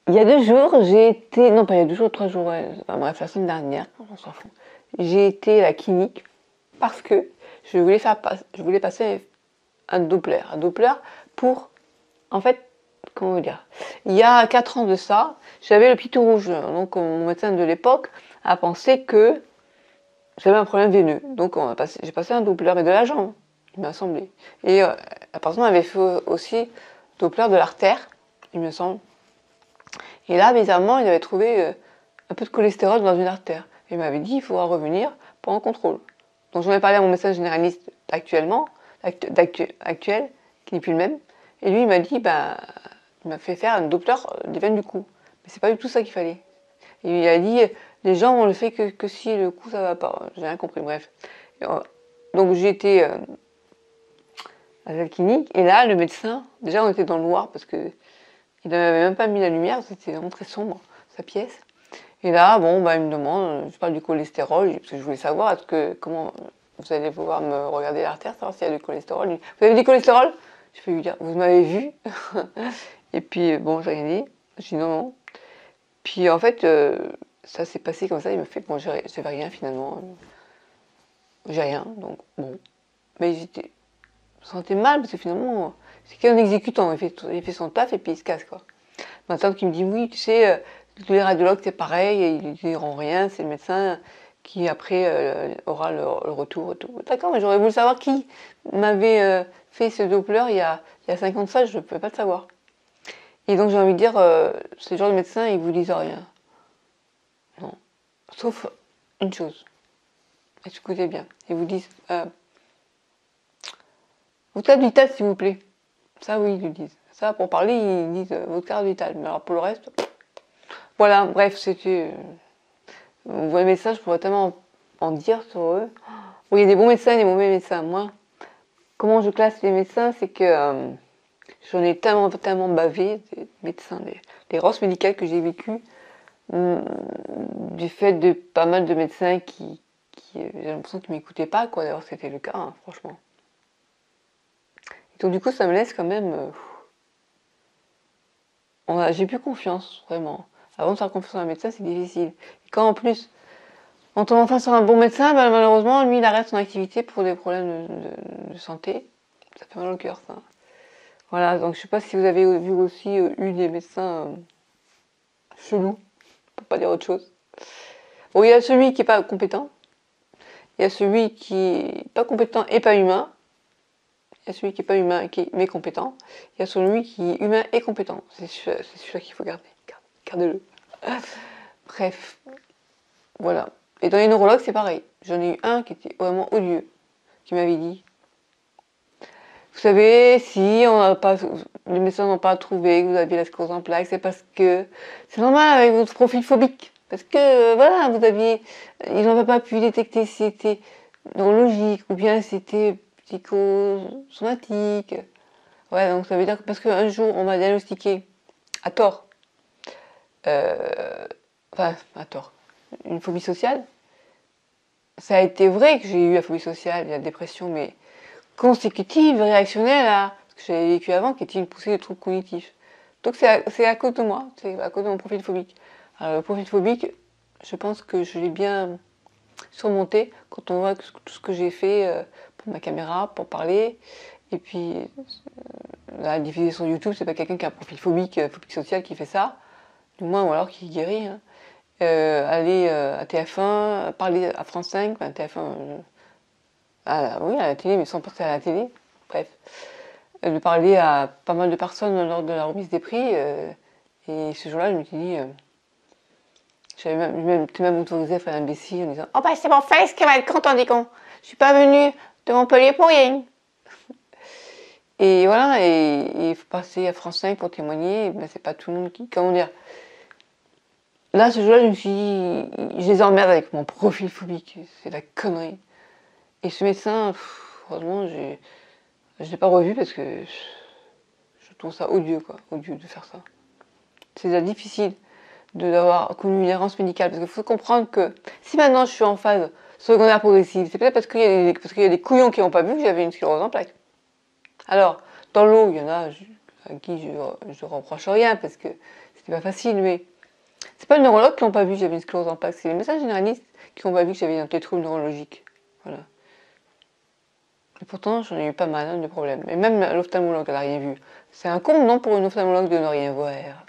Il y a 2 jours, j'ai été... Non, pas il y a 2 jours, 3 jours, ouais. Enfin, bref, la semaine dernière, on s'en fout. J'ai été à la clinique parce que je voulais passer un Doppler. Un Doppler pour... En fait, comment dire, il y a 4 ans de ça, j'avais le pitou rouge. Donc mon médecin de l'époque a pensé que j'avais un problème veineux. Donc j'ai passé un Doppler, mais de la jambe, il m'a semblé. Et la personne avait fait aussi Doppler de l'artère, il me semble. Et là, bizarrement, il avait trouvé un peu de cholestérol dans une artère. Et il m'avait dit, il faudra revenir pour un contrôle. Donc j'en ai parlé à mon médecin généraliste actuel, qui n'est plus le même. Et lui, il m'a dit, bah, il m'a fait faire un Doppler des veines du cou. Mais c'est pas du tout ça qu'il fallait. Et il a dit, les gens on le fait que si le cou ça va pas. J'ai rien compris, bref. Donc j'ai été à la clinique, et là, le médecin, déjà on était dans le noir parce que il n'avait même pas mis la lumière, c'était vraiment très sombre, sa pièce. Et là, bon, bah, il me demande, je parle du cholestérol, parce que je voulais savoir, comment vous allez pouvoir me regarder l'artère, savoir s'il y a du cholestérol. Vous avez du cholestérol? Je peux lui dire, vous m'avez vu? Et puis, bon, j'ai rien dit. Je dis non, non. Puis en fait, ça s'est passé comme ça, il me fait, bon, j'avais rien finalement. J'ai rien, donc bon. Mais je me sentais mal, parce que finalement, c'est qu'un exécutant, il fait son taf et puis il se casse, quoi. Ma tante qui me dit, oui, tu sais, tous les radiologues c'est pareil, ils ne diront rien, c'est le médecin qui après aura le retour et tout. D'accord, mais j'aurais voulu savoir qui m'avait fait ce Doppler il y a 5 ans de ça, je ne pouvais pas le savoir. Et donc j'ai envie de dire, ce genre de médecin, ils vous disent rien. Non. Sauf une chose. Écoutez bien. Ils vous disent, votre carte vitale s'il vous plaît. Ça oui, ils le disent. Ça pour parler, ils disent votre carte vitale. Mais alors pour le reste, voilà, bref, c'était... Vous voyez, les médecins, je pourrais tellement en dire sur eux. Oui, il y a des bons médecins et des mauvais médecins. Moi, comment je classe les médecins, c'est que j'en ai tellement bavé, des médecins, des rosses médicales que j'ai vécues, du fait de pas mal de médecins qui j'ai l'impression qu'ils m'écoutaient pas, quoi. D'ailleurs, c'était le cas, hein, franchement. Et donc, du coup, ça me laisse quand même... j'ai plus confiance, vraiment. Avant de faire confiance à un médecin, c'est difficile. Et quand en plus, on tombe enfin sur un bon médecin, bah, malheureusement, lui, il arrête son activité pour des problèmes de santé. Ça fait mal au cœur, ça. Voilà, donc je sais pas si vous avez vu aussi eu des médecins chelous, pour pas dire autre chose. Bon, il y a celui qui est pas compétent, il y a celui qui est pas compétent et pas humain, il y a celui qui est pas humain mais compétent, il y a celui qui est humain et compétent. C'est celui-là qu'il faut garder. Gardez-le. Bref, voilà. Et dans les neurologues, c'est pareil. J'en ai eu un qui était vraiment odieux, qui m'avait dit, vous savez, si les médecins n'ont pas trouvé que vous aviez la sclérose en plaques, c'est parce que c'est normal avec votre profil phobique. Parce que, voilà, ils n'ont pas pu détecter si c'était neurologique ou bien si c'était psychosomatique. Ouais, donc ça veut dire que parce qu'un jour, on m'a diagnostiqué, à tort, à tort, une phobie sociale. Ça a été vrai que j'ai eu la phobie sociale, la dépression, mais consécutive, réactionnelle à ce que j'avais vécu avant, qui était une poussée de troubles cognitifs. Donc c'est à cause de moi, c'est à cause de mon profil phobique. Alors le profil phobique, je pense que je l'ai bien surmonté quand on voit tout ce que j'ai fait pour ma caméra, pour parler. Et puis, la diffuser sur YouTube, c'est pas quelqu'un qui a un profil phobique social qui fait ça, du moins, ou alors qui guérit. Hein. Aller à TF1, parler à France 5, enfin, TF1, oui, à la télé, mais sans passer à la télé, bref. De parler à pas mal de personnes lors de la remise des prix, et ce jour-là, je me suis dit, j'étais même autorisée à faire l'imbécile en disant « Oh bah c'est mon fils qui va être content des cons, je suis pas venue de Montpellier pour rien !» Et voilà, et il faut passer à France 5 pour témoigner, mais c'est pas tout le monde qui... Comment dire? Là, ce jour-là, je me suis dit, je les emmerde avec mon profil phobique, c'est la connerie. Et ce médecin, heureusement, je l'ai pas revu parce que je trouve ça odieux, quoi, odieux de faire ça. C'est déjà difficile d'avoir connu une errance médicale, parce qu'il faut comprendre que si maintenant je suis en phase secondaire progressive, c'est peut-être parce qu'il y a des couillons qui n'ont pas vu que j'avais une sclérose en plaques. Alors, dans l'eau, il y en a à qui je reproche rien, parce que C'est pas facile, mais c'est pas les neurologues qui n'ont pas vu que j'avais une sclérose en plaques, c'est les médecins généralistes qui n'ont pas vu que j'avais des troubles neurologiques. Voilà. Et pourtant, j'en ai eu pas mal de problèmes. Et même l'ophtalmologue, elle n'a rien vu. C'est un comble, non, pour une ophtalmologue de ne rien voir.